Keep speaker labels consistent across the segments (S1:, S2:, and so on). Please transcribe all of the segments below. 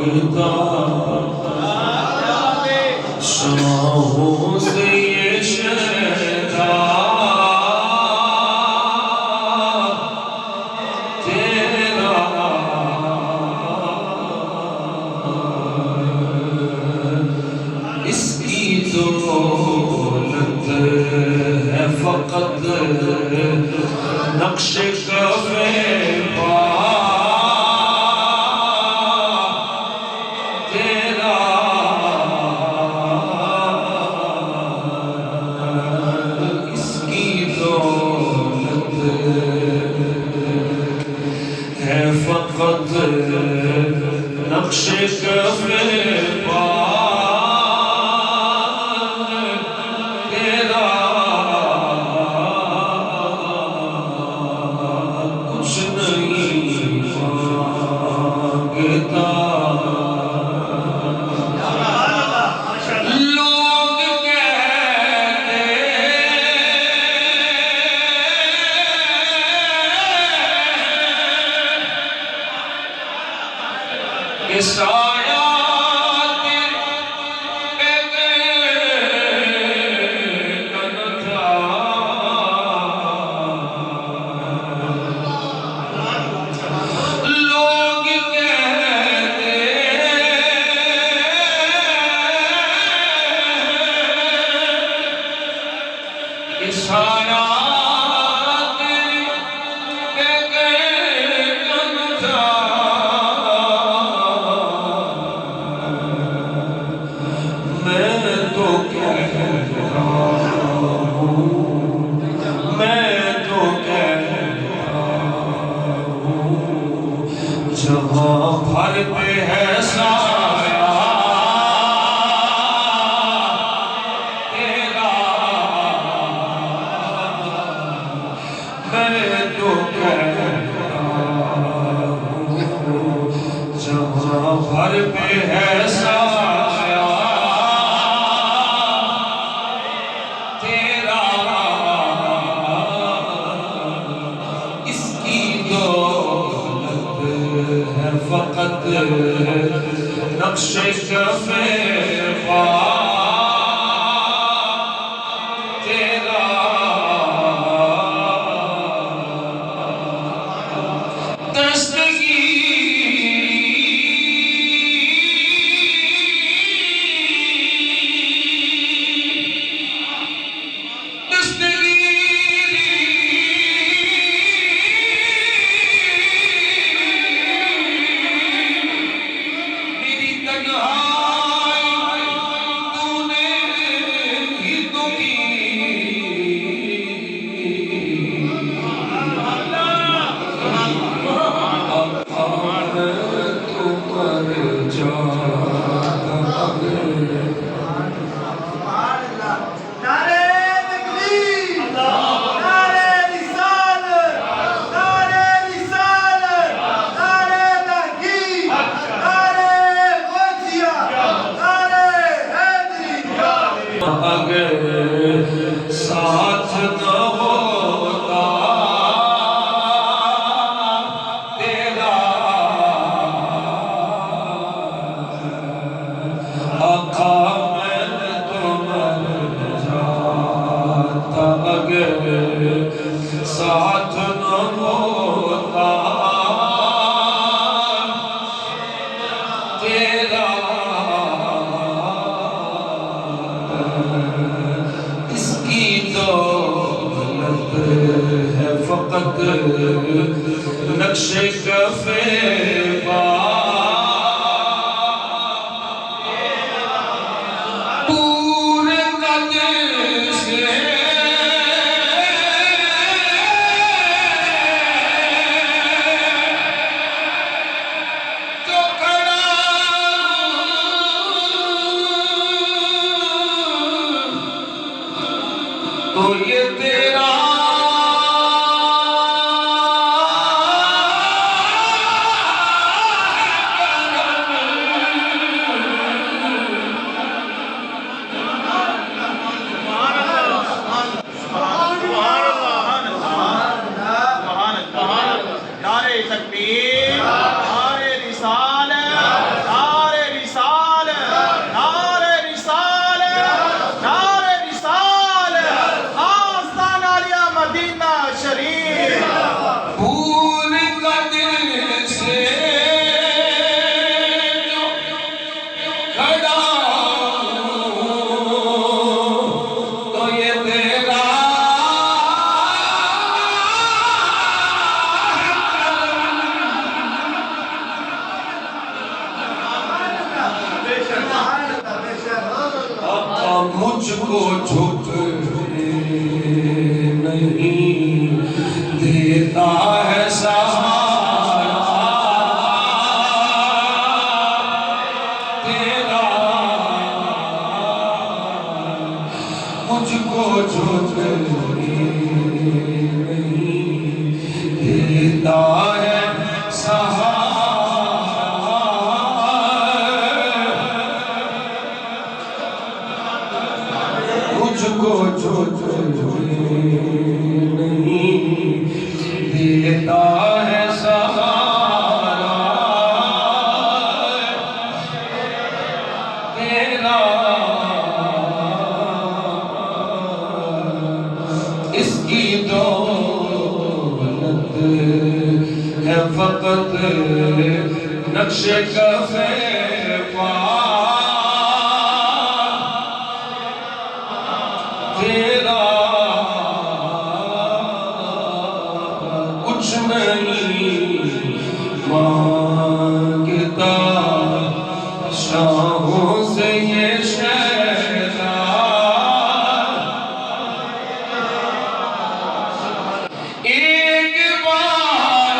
S1: मांगता शाहों से ये शहदा तेरा इसकी दौलत है फकत नक्श कफ़े पा तेरा इसकी दौलत है फकत नक्श कफ़े पा जहाँ भर पे है साया तेरा मैं तो कहता हूँ जहाँ भर पे है साया तेरा इसकी फकत नक्श कफ़े पा तेरा साथ न होता तेरा आका मैं तो मर जाता अगर साथ न होता तेरा है फकत नक्श कफ़े पा पूरे कदर से जो खड़ा तो ये तेरा मुझको झुकने नहीं देता है सहारा तेरा, मुझको झुकने नहीं देता है सहारा, मुझको झुकने नहीं देता है सहारा तेरा, इसकी दौलत है फकत नक्शे कफे पा तेरा, कुछ नहीं मांगता शाहों से ये शहरा, एक बार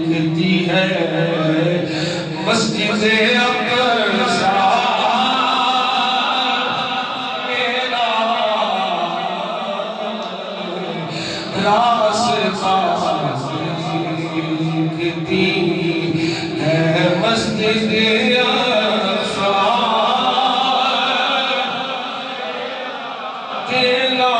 S1: देखती है मस्जिद अक़सा मेरा रास्ता, देखती है मस्जिद अक़सा तेरा,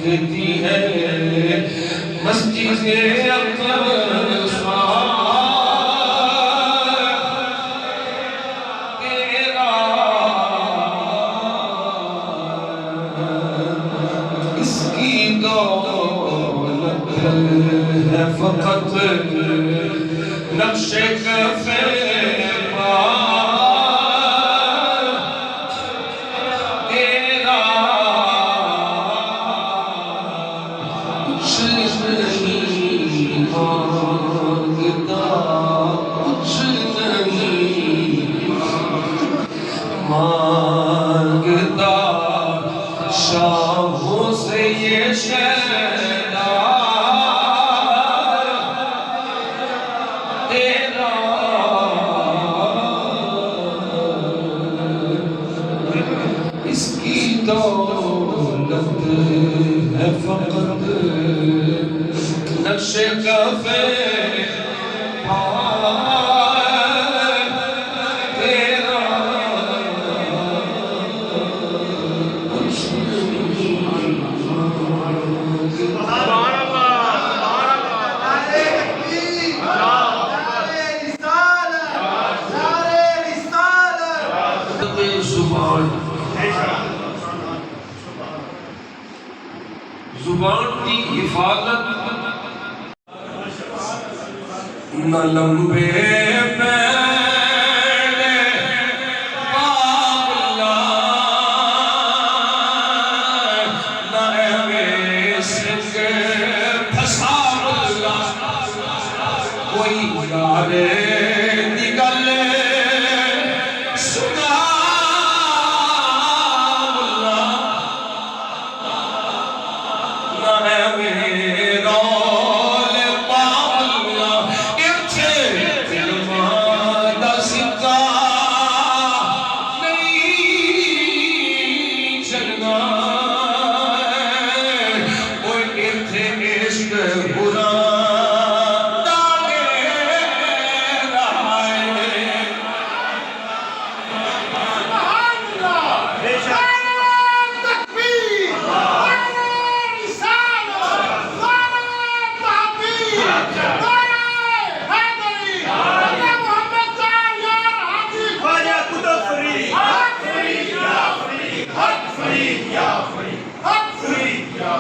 S1: देखती है मस्जिद अक़सा तेरा, इसकी दौलत है फकत नक्शे कफे पा तेरा, कुछ नहीं मांगता, कुछ नहीं मांगता शाहों से ये शहरा तेरा, इसकी दौलत है फकत नक्शे कफे तेरा, कुछ जुबान की हिफाजत न लंबे पैरे बाबला न ऐवेश फसावला, कोई यारे निकल सुना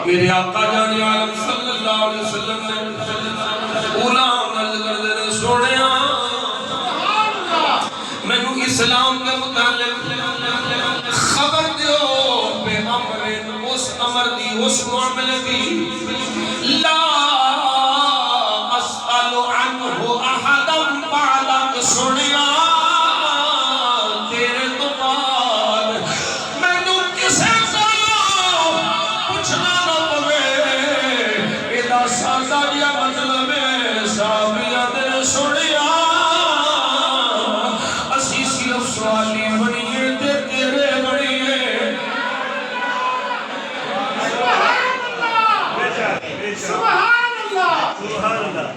S1: मेरे आका जाने आलम सल्लल्लाहु अलैहि वसल्लम ने गुलाम अर्ज करदे ने सोहणिया मैनू इस्लाम के मुतालिक खबर दियो बे अमर उस अमर दी उस मामले दी ला अस्अलु अन्हु अहदम बालक सोहणिया तेरे तो बाद मैनू किसे सादा दिया मतलब है साबिया तेरे सोनिया असी सिर्फ सवाली बनिए ते तेरे बनिए सुभान अल्लाह सुभान अल्लाह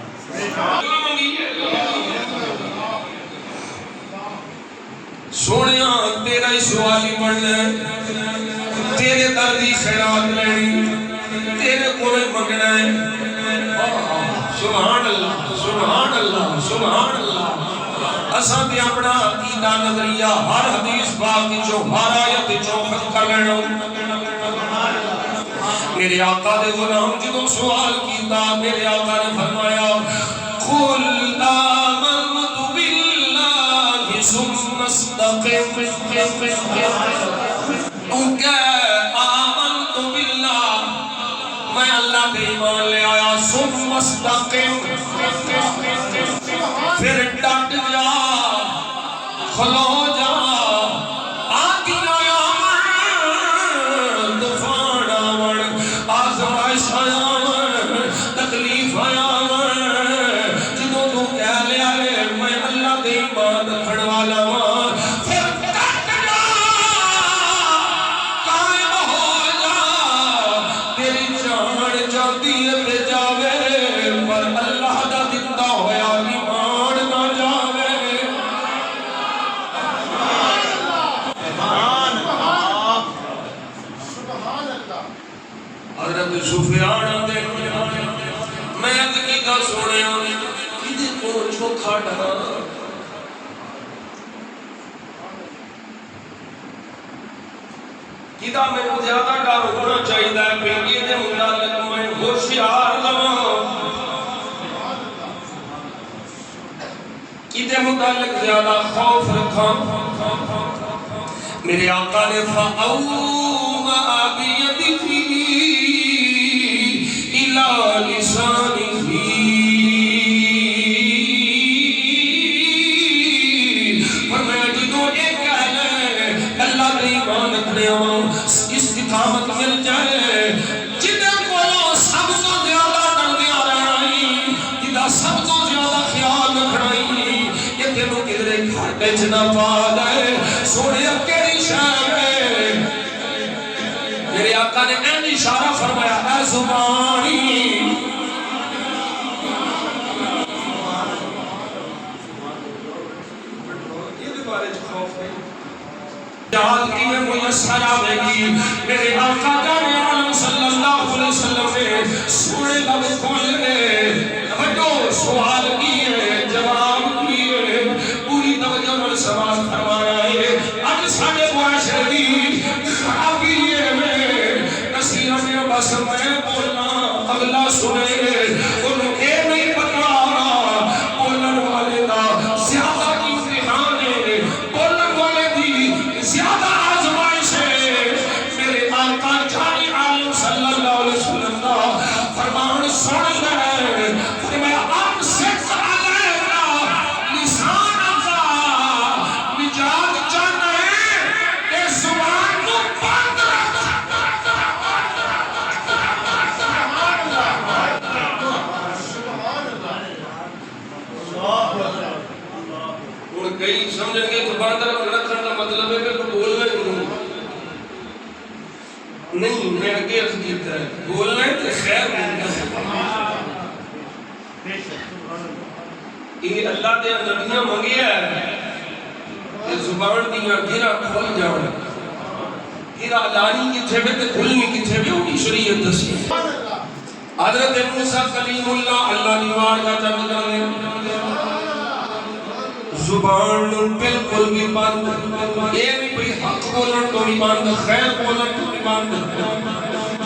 S1: सोनिया तेरा ही सवाली बनना तेरे दर दी खैरात लेनी तेरे कोल मंगना है सुभान अल्लाह सुभान अल्लाह सुभान अल्लाह असा ते अपना अकीदा नजरिया हर हदीस पाक विचों हर आयत विचों कर लेना मेरे आका दे गुलाम जदों सवाल कीता मेरे आका ने फरमाया कुल आमनतु बिल्लाहि सुम्मा इस्तक़िम तू कह आमनतु बिल्लाह मैं अल्लाह पे ईमान ले आया सुम्मा इस्तक़िम फिर डट जा खलो जा आतिया तूफान आवन आज़माइश आवन तकलीफ आवन जदों तू कह लिया है मैं अल्लाह पे ईमान रखने वाला हूं फिर डट जा कायम हो जा तेरी जान जाती है ते जावे पर अल्लाह दा दिता होया ईमान ना जावे सुभान अल्लाह सुभान अल्लाह हजरत सुफियान दे मैं अज की गल सुनिया किदे को चोखा डरा किदा मैनू ज्यादा डर होना चाहिए बेटी के मुतालिक मैं होशियार लवां किदे मुतालिक ज्यादा खौफ रखा मेरे आका ने फअौमा बियदिही इला लिसानिही फरमाया जदों एक कहले अल्लाह पे ईमान रखने इस्तिकामत मिल जाए जिन्हें कोलों सब तो ज्यादा डरदिया रहना ही जिदा सब तो ज्यादा ख्याल रखना ही ये तेनू किधरे घाटे च ना पा दे सोने केड़ी शय मेरे आका ने ऐन इशारा फरमाया ऐ जुबानी ये बारे च खौफ नहीं याद की में मुयस्सर आवेगी मेरे आका जाने आलम सल्लल्लाहु अलैहि वसल्लम ने सोने लब खोले बड़ो सवाल किए जवाब किए पूरी तवज्जो नाल सवाल फरमाया है आज साडे मुआशरे दी खराबी है में नसीहा में बस मैं बोलना अगला सुने उन्हें ये नहीं पता बोलने वाले दा ज्यादा इम्तिहान है बोलने वाले दी ज्यादा आजमाइश है मेरे आका जाने आलम सल्लल्लाहु अलैहि वसल्लम का फरमान सुन ले फरमाया अमसिक अलैका लिसानका निजात चाहना है ए जुबान को बंद रख और कई समझेंगे तो बंद रखने का मतलब है कि बोलना ही नहीं मैं आगे अर्ज किया है बोलना है तो खैर ये अल्लाह दे नबियां मंगिया है कि जुबान दियां गिरा खुल जावन गिरा लानी किथे पे ते खुलनी किथे पे होगी शरीयत दसी हजरत मूसा कलीमुल्लाह अल्लाह दी वारगाह च जाने जुबान बिल्कुल भी बंद ये भी भाई हक बोलन तो भी बंद खैर बोलन तो भी बंद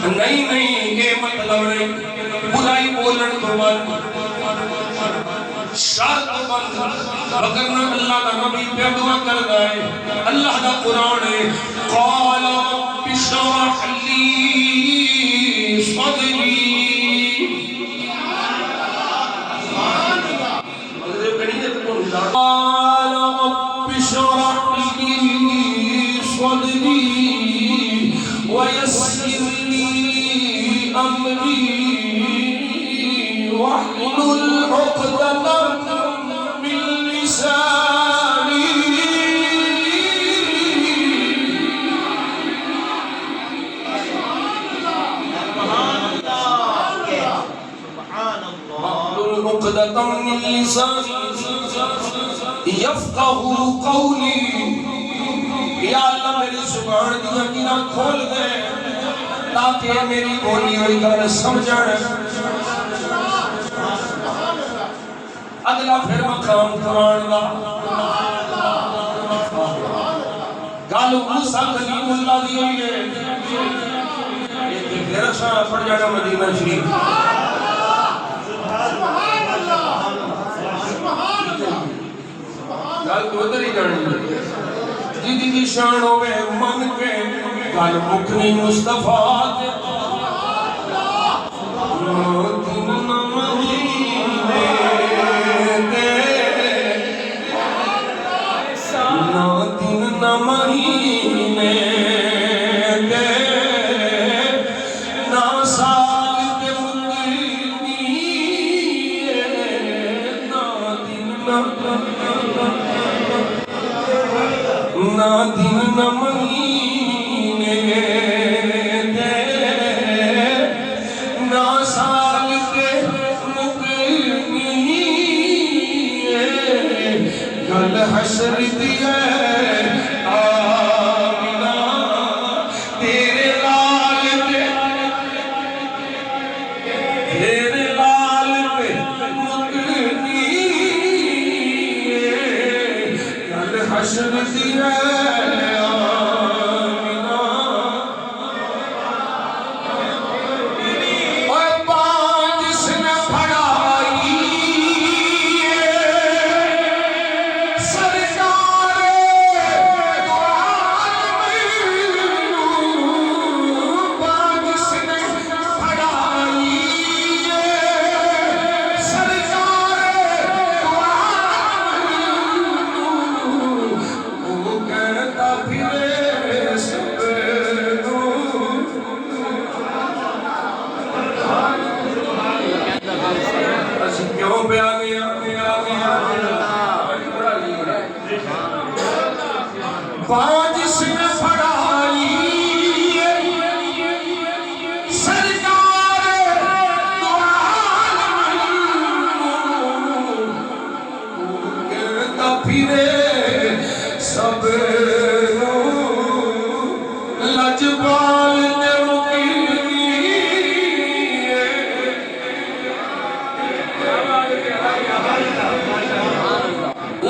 S1: नहीं नहीं ये मतलब नहीं बुराई बोलन तो बाद शर्त बंद अगर ना अल्लाह का नबी पे दुआ कर है अल्लाह का कुरान है क़ाल बिशरह ली सदरी क़ाल बिशरह ली सदरी वयस्सिर ली अमरी वाहलुल उक़दतम मिन लिसानी वाहलुल उक़दतम मिन लिसानी यफ़क़हू क़ौली या अल्लाह मेरी ज़ुबान दियां किनां खोल दे ताकि मेरी बोली हुई गल समझण अगला फिर मकाम कुरान दा गल मूसा कलीमुल्लाह दी हुई है ये फिर असां पढ़ जाना मदीना शरीफ गल तो उधर ही जानी जिदी की शान होवे मन के गल मुखनी मुस्तफा दे दिन महीने दे ना दिन न महीने दे ना साल दे मुंदनी ना दिन न महीने दे ना साल दे मुकनी गल हशर दी है आमिना तेरे लाल पे मुकनी गल हशर दी है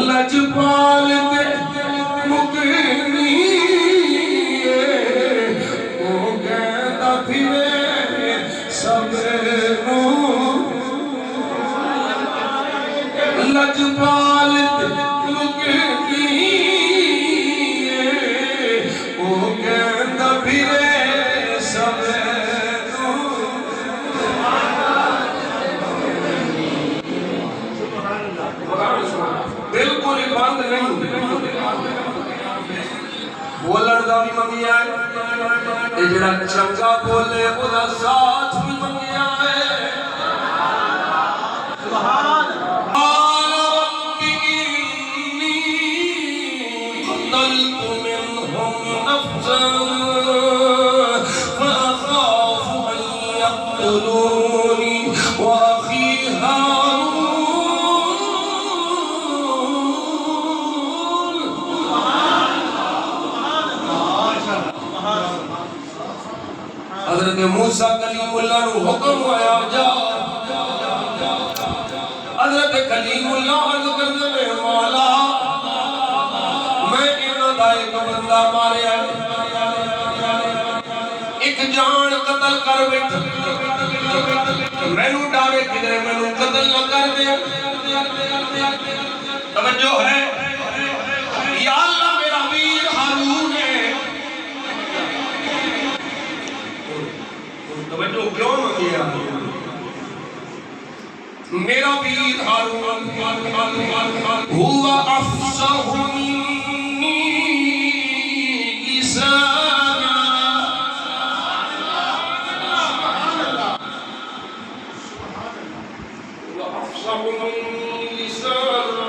S1: लजपाल दे मुकनी ओ कहता फिरे सब लजपाल दे मुकनी ओ कहता फिरे सब बिल्कुल बंद नहीं बोलन का भी मंगिया है जेड़ा चंगा बोले ओदा साथ भी मंगिया है सुभान रब्बी इन्नी क़तलतु मिनहुम नफ्सन फअख़ाफ़ु अन यक़्तुलूनी व अख़ी हज़रत मूसा कलीमुल्लाह नु हुक्म आया जा हज़रत कलीमुल्लाह अर्ज़ करदे ने मौला मैं इन्हां दा एक बंदा मारिया एक जान कतल कर बैठा मैनू डारे किधरे मैनू कतल न कर दे तवज्जो है या अल्लाह मेरा वीर हारून है तवज्जो क्यों मंगी मेरा वीर हारून हुआ अफसहु मिन्नी लिसाना हुआ अफसहु मिन्नी लिसाना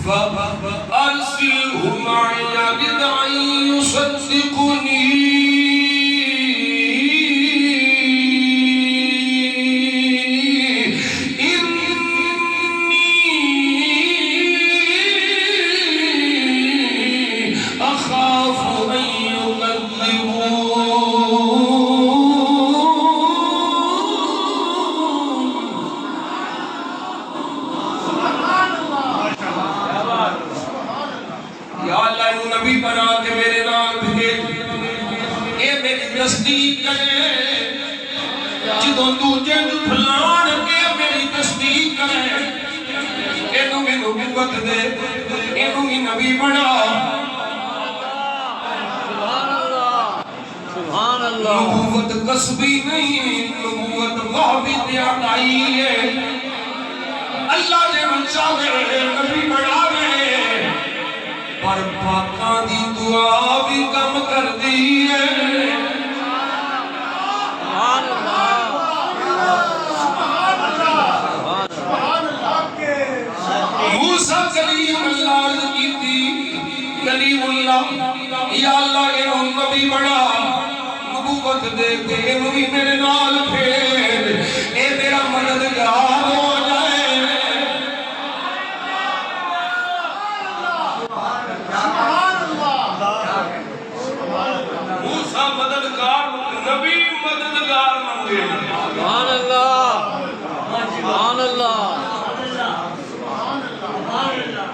S1: फअरसिलहु मअया बिदअन युसद्दिकुनी नबी बना के मेरे नाल भेज ए मेरी तस्दीक करे जिदों दूजे फलान के मेरी तस्दीक करे एनू भी नबूवत दे एनू भी नबी बना सुभान अल्लाह नबूवत कसबी नहीं नबूवत वाहबी आई है अल्लाह ने चाहे नबी बनावे पर पाकां दी दुआ भी कम कर दी है सुभान अल्लाह मूसा कलीमुल्लाह कीती कलीमुल्लाह या अल्लाह इन्हों नबी बना नबूवत दे के इन्हों भी मेरे नाल फेर ए मेरा मददगार हो जाए मददगार नबी मददगार मंगे सुभान अल्लाह सुभान अल्लाह सुभान अल्लाह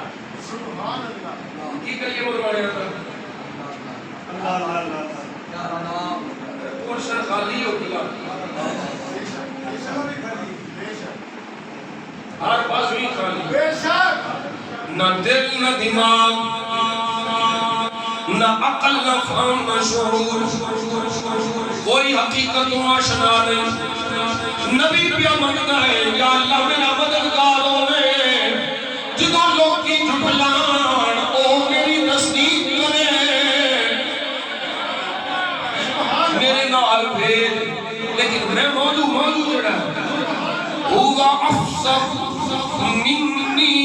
S1: सुभान अल्लाह की करिए बोल रहे हैं अल्लाह अल्लाह कुर्सी खाली हो गया हर पास भी खाली बेशक न दिल न दिमाग न अकल न फहम न शऊर कोई हकीकत आशना नहीं नबी पिया मंगता है या अल्लाह मेरा मददगार होवे जिदों लोकी झुठलान ओ मेरी तस्दीक करे मेरे नाल भेज लेकिन मैं मौजू जड़ा हुआ अफसह मिन्नी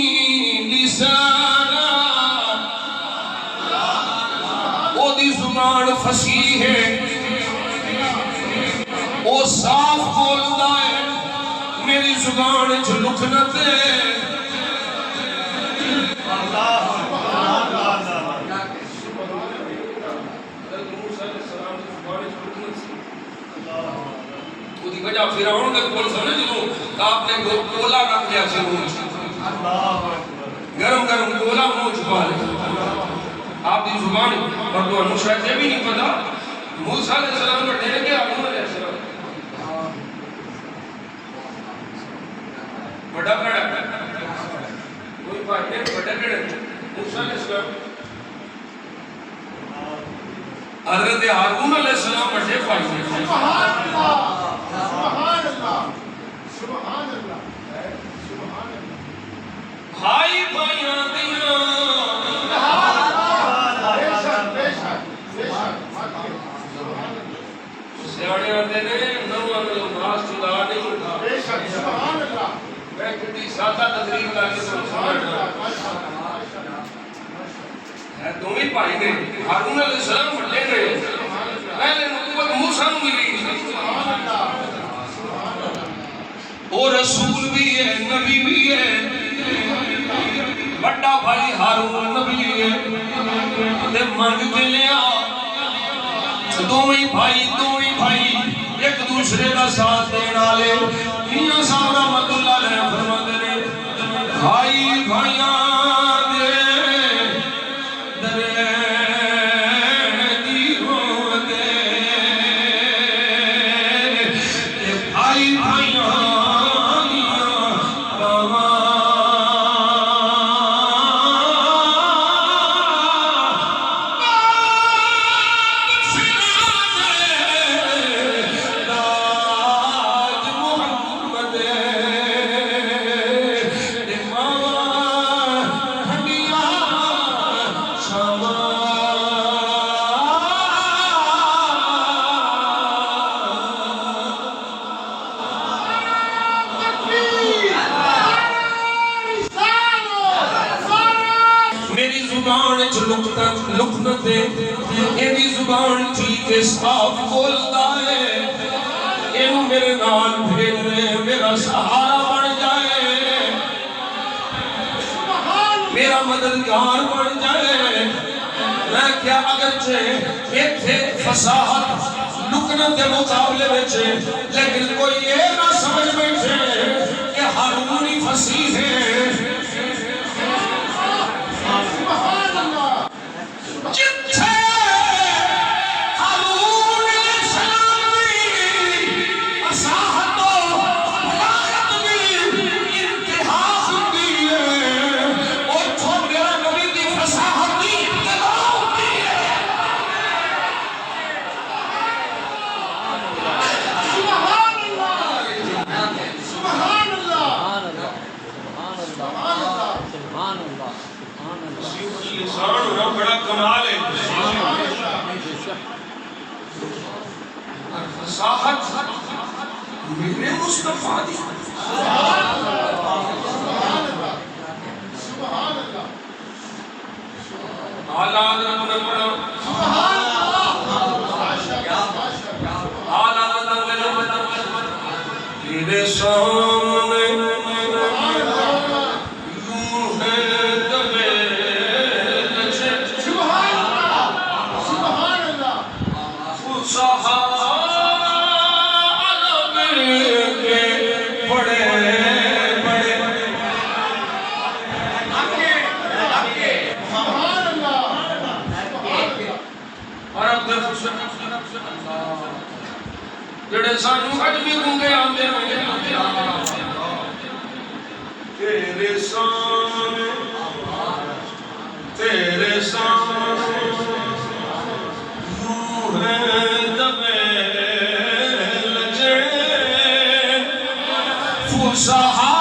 S1: लिसाना ओदी जुबान फसीह है ओ साफ बोलता है मेरी जुबान च लुक न दे ओदी वजह फिरौन दे कोल समझ लो आपने कोला रख लिया से मुंह गरम गरम कोला मुंह छुपा ले आपकी जुबान और तो शायद ये भी नहीं पता मूसा अलैहि सलाम को डेरे के हारून अलैहि सलाम बड़ा बड़ा कोई बात नहीं बड़ा बड़ा मूसा अलैहि सलाम हजरत हारून अलैहि सलाम बड़े भाई थे सुभान अल्लाह सुभान अल्लाह सुभान अल्लाह सुभान अल्लाह भाई भाइयों दिया सियाने आते ने नवा नो मास चुदा नहीं होता बेशक सुभान अल्लाह मैं कितनी सादा तकरीर लाके सुभान अल्लाह है दोनों भाई ने हारून अलैहि सलाम बड़े ने पहले नबूवत मूसा को मिली सुभान अल्लाह सुभान अल्लाह वो रसूल भी है नबी भी है बड़ा भाई हारून नबी है ते मंग के लिया दोवें भाई एक दूसरे का साथ देने वाले मियां साहब रहमतुल्लाह अलैह फरमाते ने भाई भाइयां दे दरैन मेरी जुबान च लुकनत एदी जुबान ठीक है साफ बोलता है एनू मेरे नाल भेज ले मेरा सहारा बन जाए मेरा मददगार बन जाए मैं क्या अगरचे इत्थे फसाहत लुकनत के मुकाबले में लेकिन कोई ये ना समझ बैठे कि हारून ही फसीह है बड़ा कमाल है फसाहत मेरे मुस्तफा दी आला तेरे सामने जेड़े सानू अज भी गूंगे आंदे तेरे सामने यूं है दबे लजे फुसहा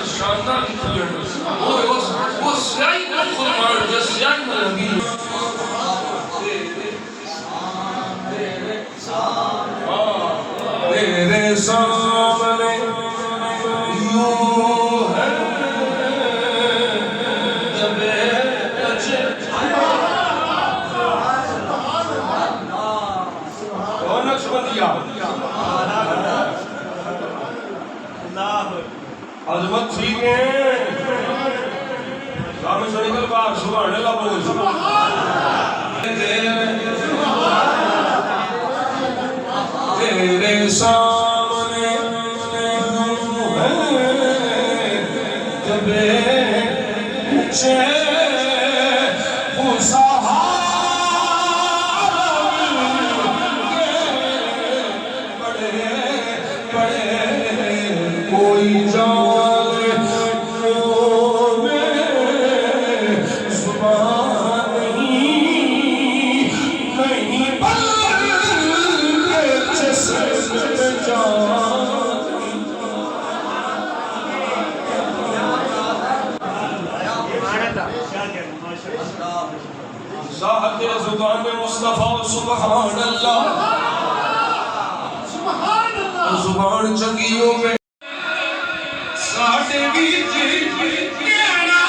S1: शानदार वो स्याही का कुर्बान जो स्याही में लगी तेरे सामने यूं है जबे अच्छे कौन नक्शबंदिया अजमत ठीक है काम से निकल बाहर सुभान अल्लाह बोल तेरे सामने जबे छे फुसहा बड़े बड़े कोई साहब जुबान मुस्तफा सुभान अल्लाह जुबान चंगियों में साढ़े बीच कहना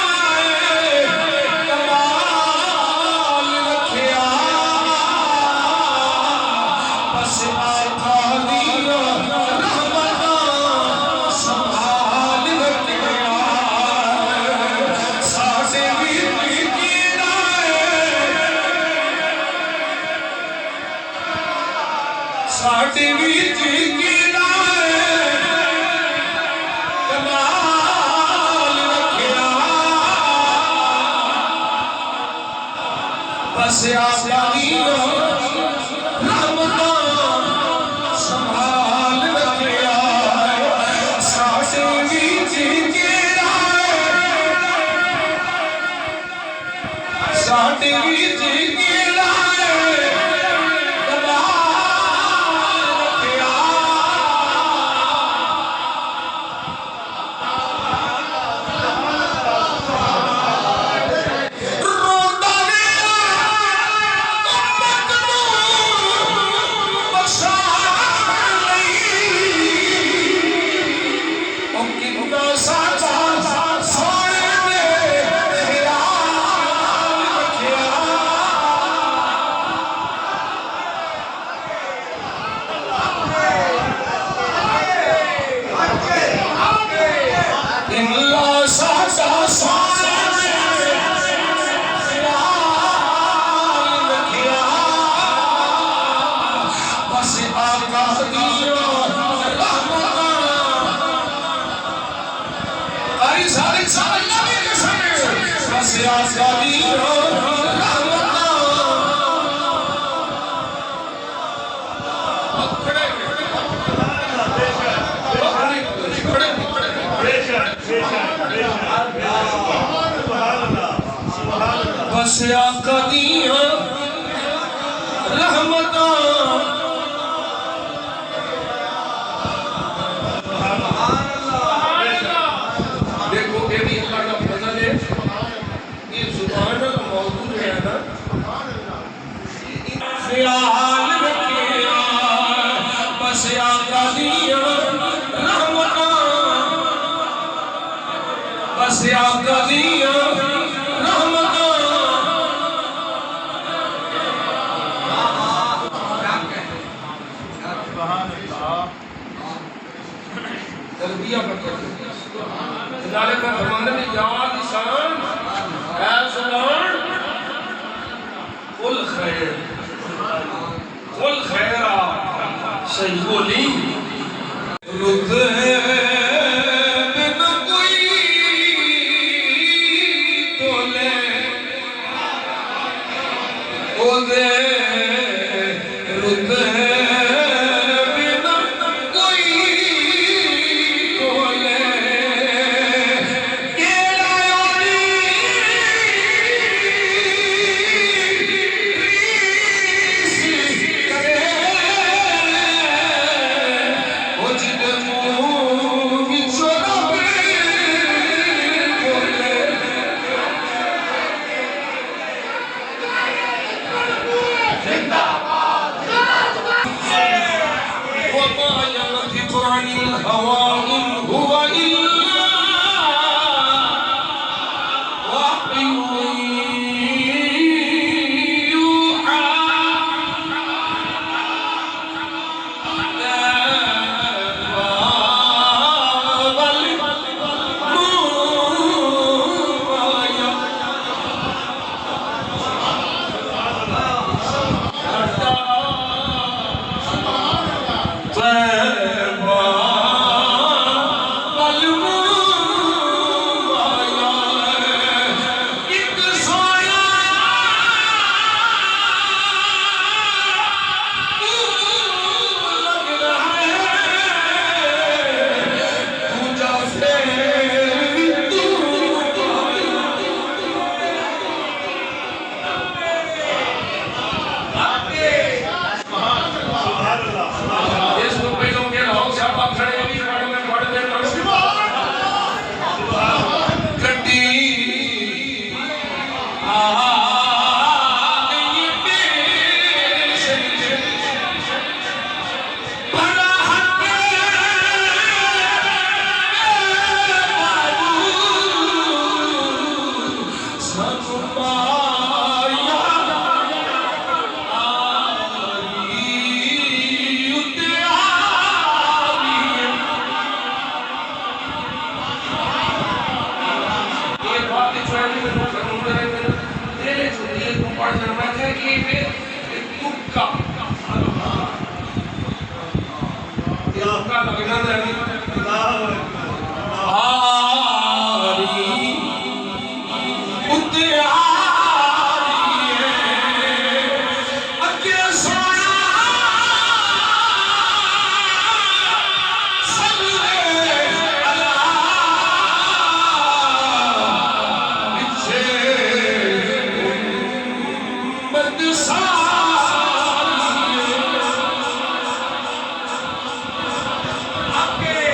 S1: कमाल रखिया बस आता दिया रहमता संभाल रखिया साढ़े साढ़े बीच कमाल रखिया बस आसानी बस आका दिया रहमत देखो ये भी अल्लाह का फजल है ये जुबान का मौजूद है ना ख्याल रखिया बस आका दिया रहमत बस आका दिया रहमत तरबिया करके नाले का फरमाने में याद इंसान है सुनान कुल खैरा सही बोली रुते बिना कोई तोले ओ दे रुते
S2: आपके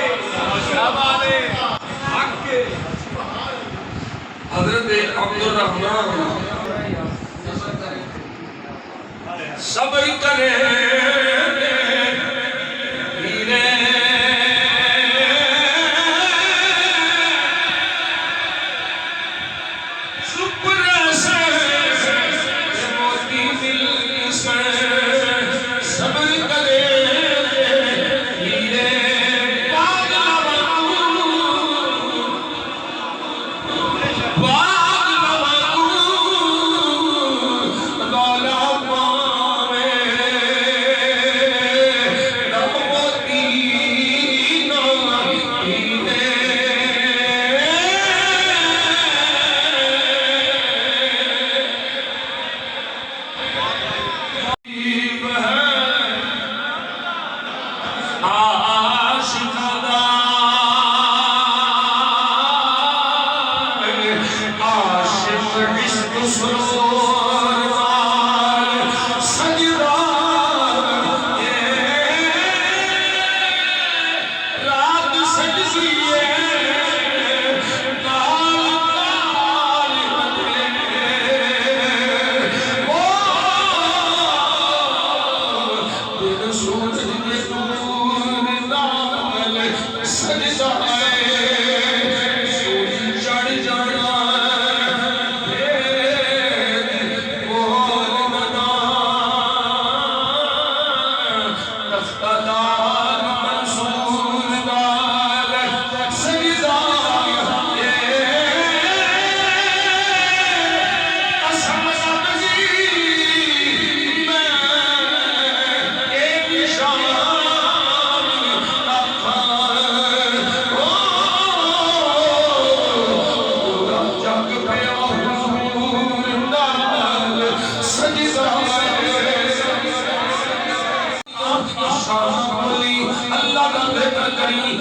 S1: शाह वली अल्लाह दा बेटा करी